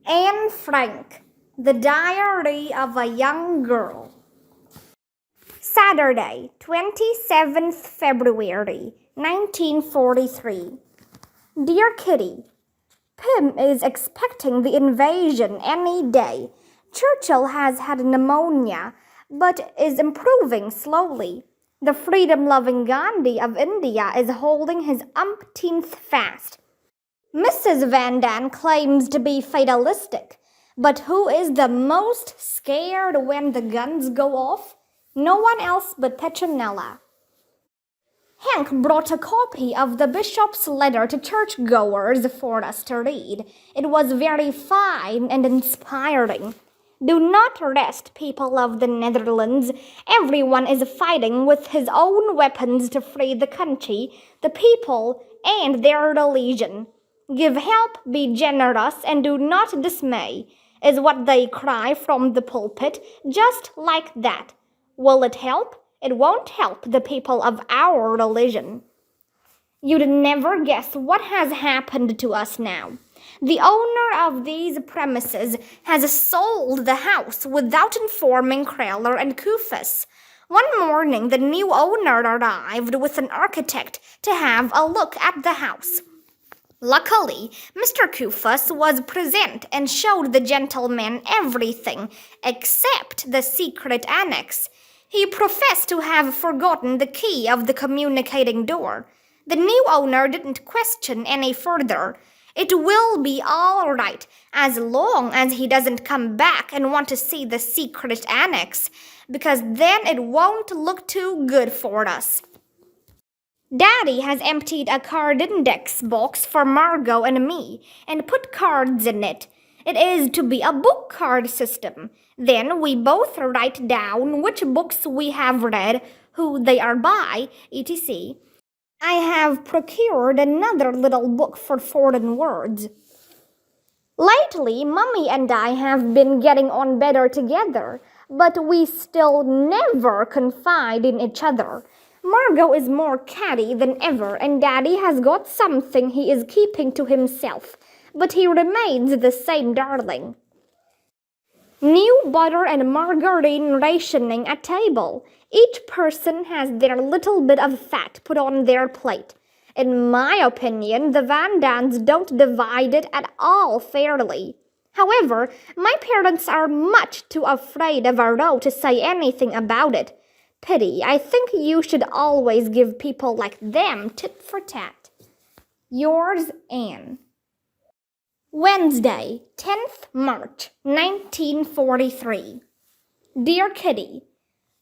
Anne Frank, The Diary of a Young Girl. Saturday, 27th February, 1943. Dear Kitty, Pim is expecting the invasion any day. Churchill has had pneumonia, but is improving slowly. The freedom-loving Gandhi of India is holding his umpteenth fast. Mrs. Van Daan claims to be fatalistic, but who is the most scared when the guns go off? No one else but Petronella. Hank brought a copy of the bishop's letter to churchgoers for us to read. It was very fine and inspiring. Do not rest, people of the Netherlands. Everyone is fighting with his own weapons to free the country, the people, and their religion. Give help, be generous, and do not dismay, is what they cry from the pulpit, just like that. Will it help? It won't help the people of our religion. You'd never guess what has happened to us now. The owner of these premises has sold the house without informing Kreller and Kufus. One morning, the new owner arrived with an architect to have a look at the house. Luckily, Mr. Kufus was present and showed the gentleman everything except the secret annex. He professed to have forgotten the key of the communicating door. The new owner didn't question any further. It will be all right as long as he doesn't come back and want to see the secret annex, because then it won't look too good for us. Daddy has emptied a card index box for Margot and me and put cards in it. It is to be a book card system. Then we both write down which books we have read, who they are by, etc. I have procured another little book for foreign words. Lately, Mummy and I have been getting on better together, but we still never confide in each other. Margot is more catty than ever, and Daddy has got something he is keeping to himself, but he remains the same darling. New butter and margarine rationing at table. Each person has their little bit of fat put on their plate. In my opinion, the Van Daans don't divide it at all fairly. However, my parents are much too afraid of a row to say anything about it. Pity, I think you should always give people like them tit for tat. Yours, Anne. Wednesday, 10th March, 1943. Dear Kitty,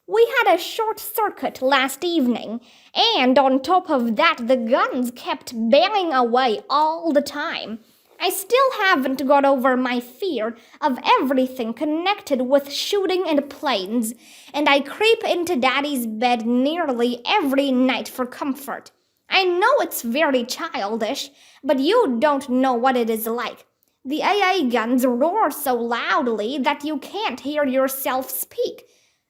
we had a short circuit last evening, and on top of that the guns kept banging away all the time. I still haven't got over my fear of everything connected with shooting and planes, and I creep into Daddy's bed nearly every night for comfort. I know it's very childish, but you don't know what it is like. The AA guns roar so loudly that you can't hear yourself speak.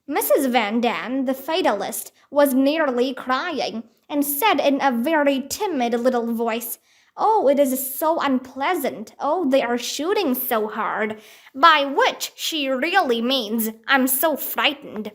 Mrs. Van Daan, the fatalist, was nearly crying, and said in a very timid little voice, "Oh, it is so unpleasant. Oh, they are shooting so hard," by which she really means, "I'm so frightened."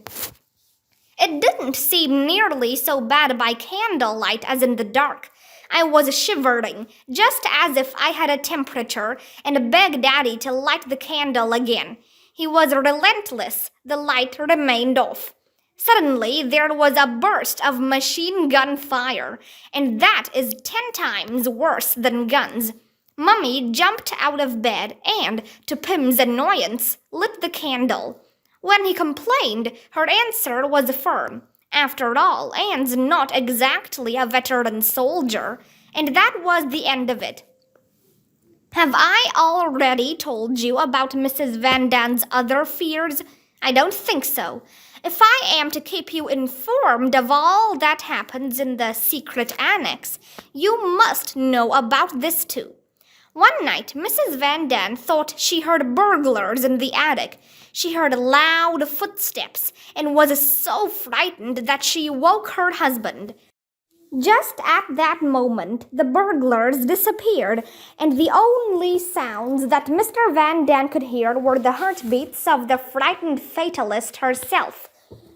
It didn't seem nearly so bad by candlelight as in the dark. I was shivering, just as if I had a temperature, and begged Daddy to light the candle again. He was relentless. The light remained off. Suddenly, there was a burst of machine gun fire, and that is 10 times worse than guns. Mummy jumped out of bed and, to Pim's annoyance, lit the candle. When he complained, her answer was firm. After all, Anne's not exactly a veteran soldier, and that was the end of it. Have I already told you about Mrs. Van Daan's other fears? I don't think so. If I am to keep you informed of all that happens in the secret annex, you must know about this too. One night, Mrs. Van Daan thought she heard burglars in the attic. She heard loud footsteps and was so frightened that she woke her husband. Just at that moment, the burglars disappeared, and the only sounds that Mr. Van Daan could hear were the heartbeats of the frightened fatalist herself.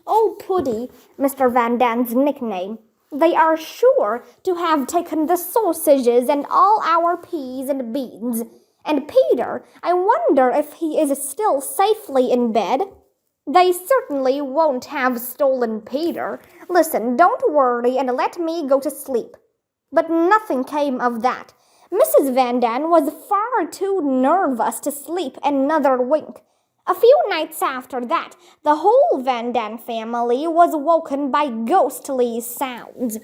Oh, Puddy, Mr. Van Daan's nickname. They are sure to have taken the sausages and all our peas and beans. And Peter, I wonder if he is still safely in bed. They certainly won't have stolen Peter. Listen, don't worry and let me go to sleep. But nothing came of that. Mrs. Van Daan was far too nervous to sleep another wink. A few nights after that, the whole Van Daan family was woken by ghostly sounds.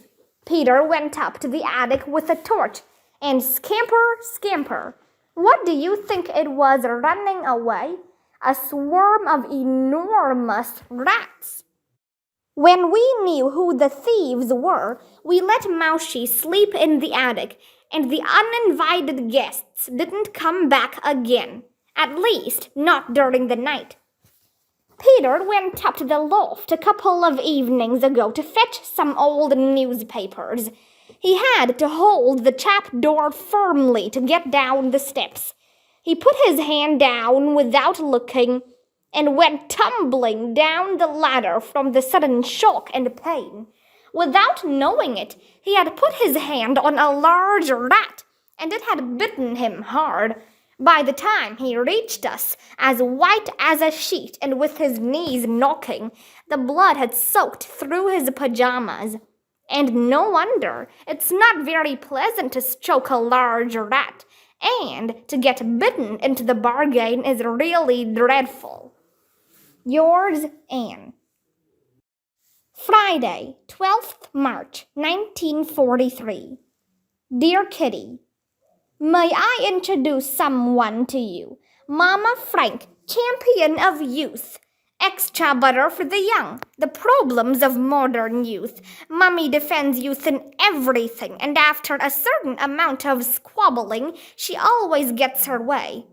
Peter went up to the attic with a torch, and scamper. What do you think it was running away? A swarm of enormous rats. When we knew who the thieves were, we let Moushy sleep in the attic, and the uninvited guests didn't come back again. At least, not during the night. Peter went up to the loft a couple of evenings ago to fetch some old newspapers. He had to hold the trap door firmly to get down the steps. He put his hand down without looking and went tumbling down the ladder from the sudden shock and pain. Without knowing it, he had put his hand on a large rat, and it had bitten him hard. By the time he reached us, as white as a sheet and with his knees knocking, the blood had soaked through his pajamas. And no wonder. It's not very pleasant to stroke a large rat, and to get bitten into the bargain is really dreadful. Yours, Anne. Friday, 12th March, 1943. Dear Kitty, may I introduce someone to you? Mama Frank, champion of youth. Extra butter for the young. The problems of modern youth. Mummy defends youth in everything, and after a certain amount of squabbling, she always gets her way.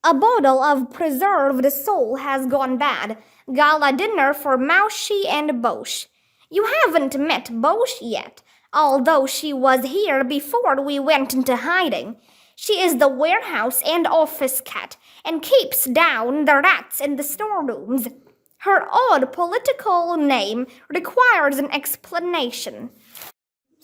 A bottle of preserved sole has gone bad. Gala dinner for Moushy and Bosch. You haven't met Bosch yet, although she was here before we went into hiding. She is the warehouse and office cat, and keeps down the rats in the storerooms. Her odd political name requires an explanation.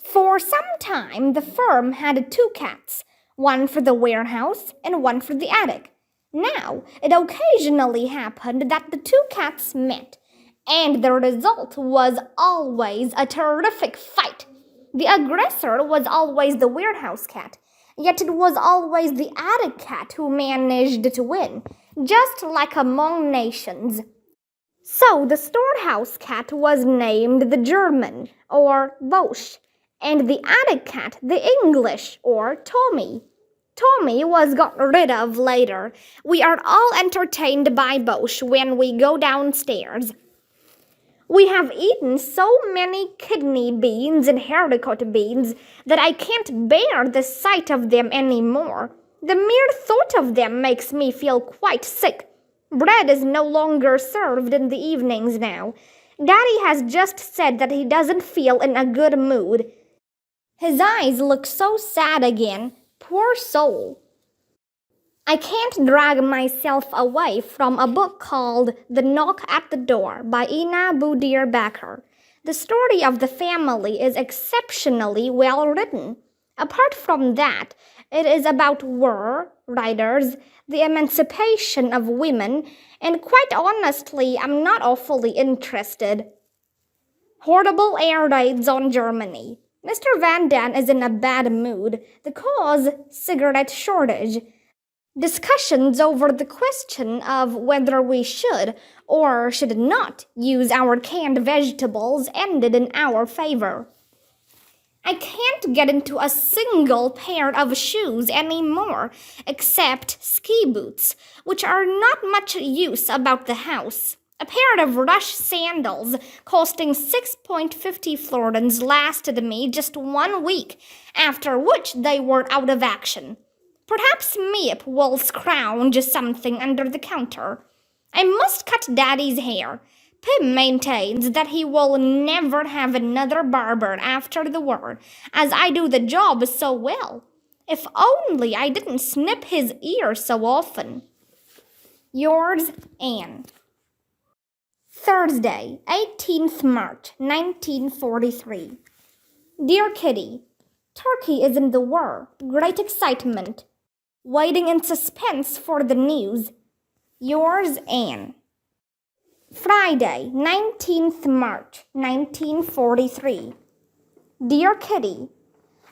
For some time, the firm had two cats, one for the warehouse and one for the attic. Now, it occasionally happened that the two cats met, and the result was always a terrific fight. The aggressor was always the warehouse cat, yet it was always the attic cat who managed to win, just like among nations. So the storehouse cat was named the German, or Bosch, and the attic cat the English, or Tommy. Tommy was got rid of later. We are all entertained by Bosch when we go downstairs. We have eaten so many kidney beans and haricot beans that I can't bear the sight of them any more. The mere thought of them makes me feel quite sick. Bread is no longer served in the evenings now. Daddy has just said that he doesn't feel in a good mood. His eyes look so sad again. Poor soul. I can't drag myself away from a book called The Knock at the Door by Ina Boudir Baker. The story of the family is exceptionally well written. Apart from that, it is about war, writers, the emancipation of women, and quite honestly, I'm not awfully interested. Horrible air raids on Germany. Mr. Van Daan is in a bad mood. The cause, cigarette shortage. Discussions over the question of whether we should or should not use our canned vegetables ended in our favor. I can't get into a single pair of shoes anymore, except ski boots, which are not much use about the house. A pair of rush sandals costing 6.50 florins lasted me just 1 week, after which they were out of action. Perhaps Miep will scrounge something under the counter. I must cut Daddy's hair. Pim maintains that he will never have another barber after the war, as I do the job so well. If only I didn't snip his ear so often. Yours, Anne. Thursday, 18th March, 1943. Dear Kitty, Turkey is in the war. Great excitement. Waiting in suspense for the news. Yours, Anne. Friday, 19th March, 1943. Dear Kitty,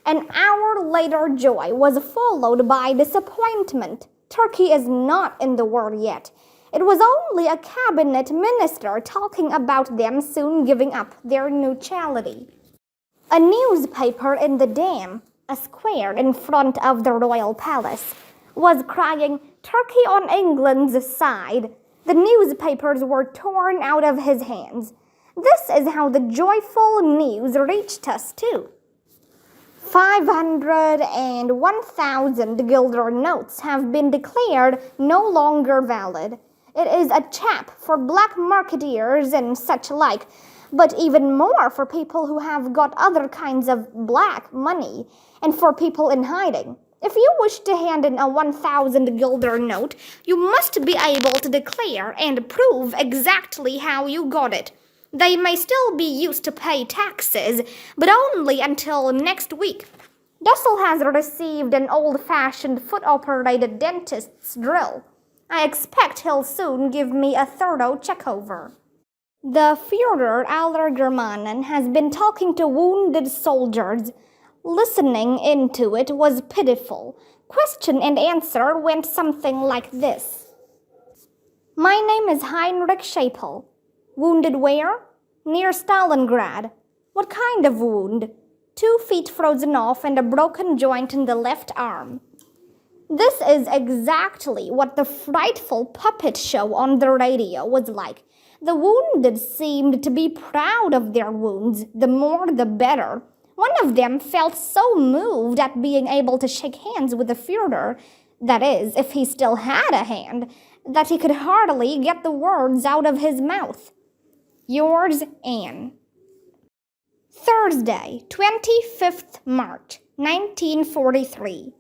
an hour later joy was followed by disappointment. Turkey is not in the war yet. It was only a cabinet minister talking about them soon giving up their neutrality. A newspaper in the Dam, a square in front of the royal palace, was crying, Turkey on England's side. The newspapers were torn out of his hands. This is how the joyful news reached us too. 500 and 1,000 guilder notes have been declared no longer valid. It is a chap for black marketeers and such like, but even more for people who have got other kinds of black money, and for people in hiding. If you wish to hand in a 1,000 guilder note, you must be able to declare and prove exactly how you got it. They may still be used to pay taxes, but only until next week. Dussel has received an old-fashioned foot-operated dentist's drill. I expect he'll soon give me a thorough check-over. The Führer aller Germanen has been talking to wounded soldiers. Listening into it was pitiful. Question and answer went something like this. My name is Heinrich Schapel. Wounded where? Near Stalingrad. What kind of wound? 2 feet frozen off and a broken joint in the left arm. This is exactly what the frightful puppet show on the radio was like. The wounded seemed to be proud of their wounds, the more the better. One of them felt so moved at being able to shake hands with the Führer, that is, if he still had a hand, that he could hardly get the words out of his mouth. Yours, Anne. Thursday, 25th March, 1943.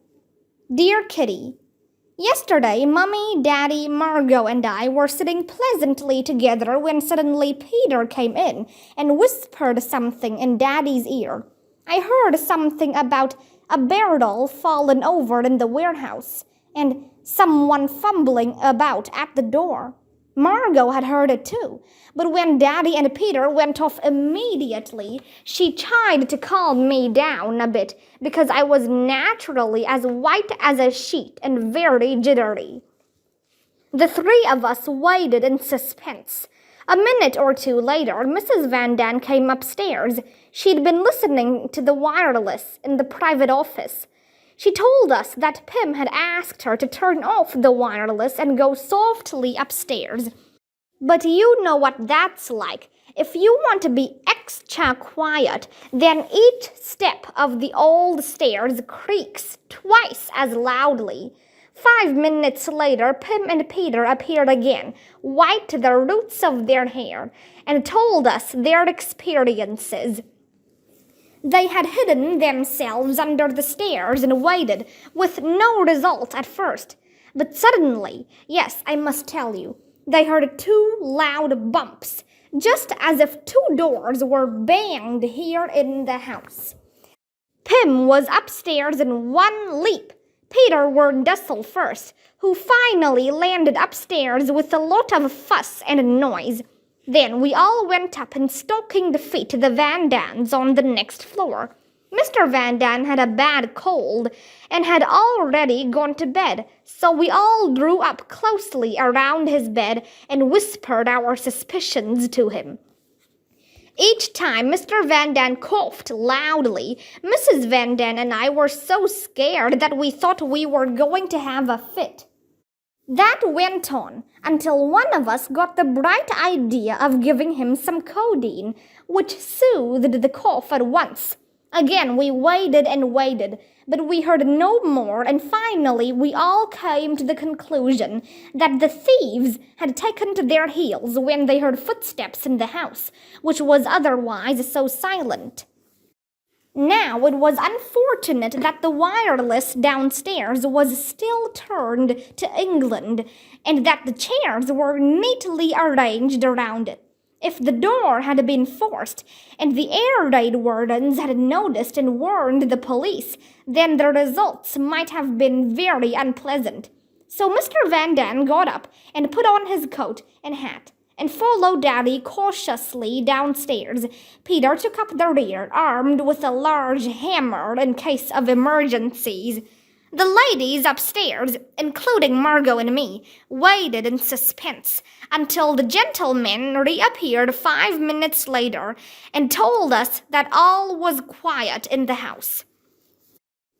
Dear Kitty, yesterday, Mummy, Daddy, Margot, and I were sitting pleasantly together when suddenly Peter came in and whispered something in Daddy's ear. I heard something about a barrel fallen over in the warehouse and someone fumbling about at the door. Margot had heard it too, but when Daddy and Peter went off immediately, she tried to calm me down a bit because I was naturally as white as a sheet and very jittery. The 3 of us waited in suspense. A minute or 2 later, Mrs. Van Daan came upstairs. She'd been listening to the wireless in the private office. She told us that Pim had asked her to turn off the wireless and go softly upstairs. But you know what that's like. If you want to be extra quiet, then each step of the old stairs creaks twice as loudly. 5 minutes later, Pim and Peter appeared again, white to the roots of their hair, and told us their experiences. They had hidden themselves under the stairs and waited, with no result at first. But suddenly, yes, I must tell you, they heard 2 loud bumps, just as if 2 doors were banged here in the house. Pim was upstairs in one leap. Peter warned Dussel first, who finally landed upstairs with a lot of fuss and noise. Then we all went up and stockinged feet to the Van Daans on the next floor. Mr. Van Daan had a bad cold and had already gone to bed, so we all drew up closely around his bed and whispered our suspicions to him. Each time Mr. Van Daan coughed loudly, Mrs. Van Daan and I were so scared that we thought we were going to have a fit. That went on until one of us got the bright idea of giving him some codeine, which soothed the cough at once. Again we waited and waited, but we heard no more, and finally we all came to the conclusion that the thieves had taken to their heels when they heard footsteps in the house, which was otherwise so silent. Now it was unfortunate that the wireless downstairs was still turned to England, and that the chairs were neatly arranged around it. If the door had been forced, and the air raid wardens had noticed and warned the police, then the results might have been very unpleasant. So Mr. Van Daan got up and put on his coat and hat, and followed Daddy cautiously downstairs. Peter took up the rear, armed with a large hammer in case of emergencies. The ladies upstairs, including Margot and me, waited in suspense until the gentlemen reappeared 5 minutes later and told us that all was quiet in the house.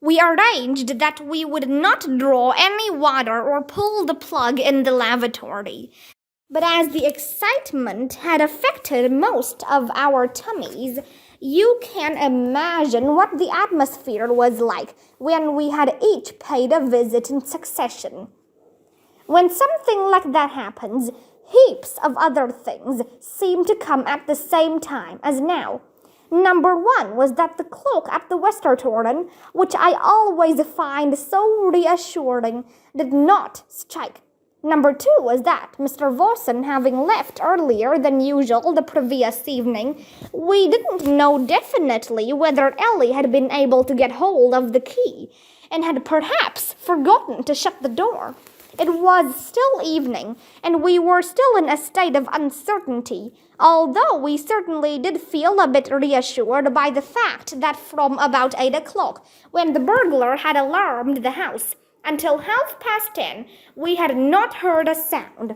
We arranged that we would not draw any water or pull the plug in the lavatory. But as the excitement had affected most of our tummies, you can imagine what the atmosphere was like when we had each paid a visit in succession. When something like that happens, heaps of other things seem to come at the same time as now. Number one was that the clock at the Westertoren, which I always find so reassuring, did not strike. Number two was that, Mr. Vossen having left earlier than usual the previous evening, we didn't know definitely whether Ellie had been able to get hold of the key, and had perhaps forgotten to shut the door. It was still evening, and we were still in a state of uncertainty, although we certainly did feel a bit reassured by the fact that from about 8 o'clock, when the burglar had alarmed the house, until 10:30, we had not heard a sound.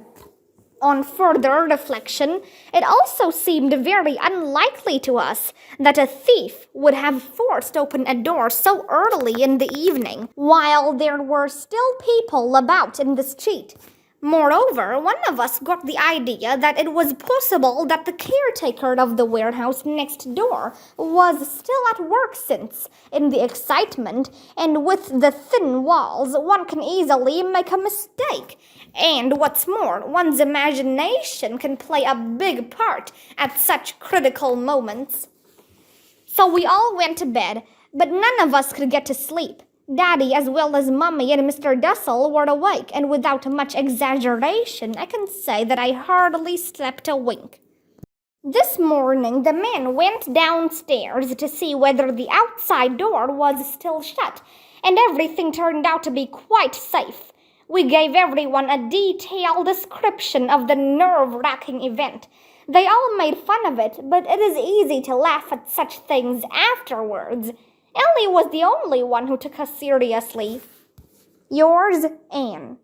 On further reflection, it also seemed very unlikely to us that a thief would have forced open a door so early in the evening, while there were still people about in the street. Moreover, one of us got the idea that it was possible that the caretaker of the warehouse next door was still at work since, in the excitement, and with the thin walls, one can easily make a mistake. And what's more, one's imagination can play a big part at such critical moments. So we all went to bed, but none of us could get to sleep. Daddy, as well as Mummy and Mr. Dussel, were awake, and without much exaggeration, I can say that I hardly slept a wink. This morning, the men went downstairs to see whether the outside door was still shut, and everything turned out to be quite safe. We gave everyone a detailed description of the nerve-wracking event. They all made fun of it, but it is easy to laugh at such things afterwards. Ellie was the only one who took us seriously. Yours, Anne.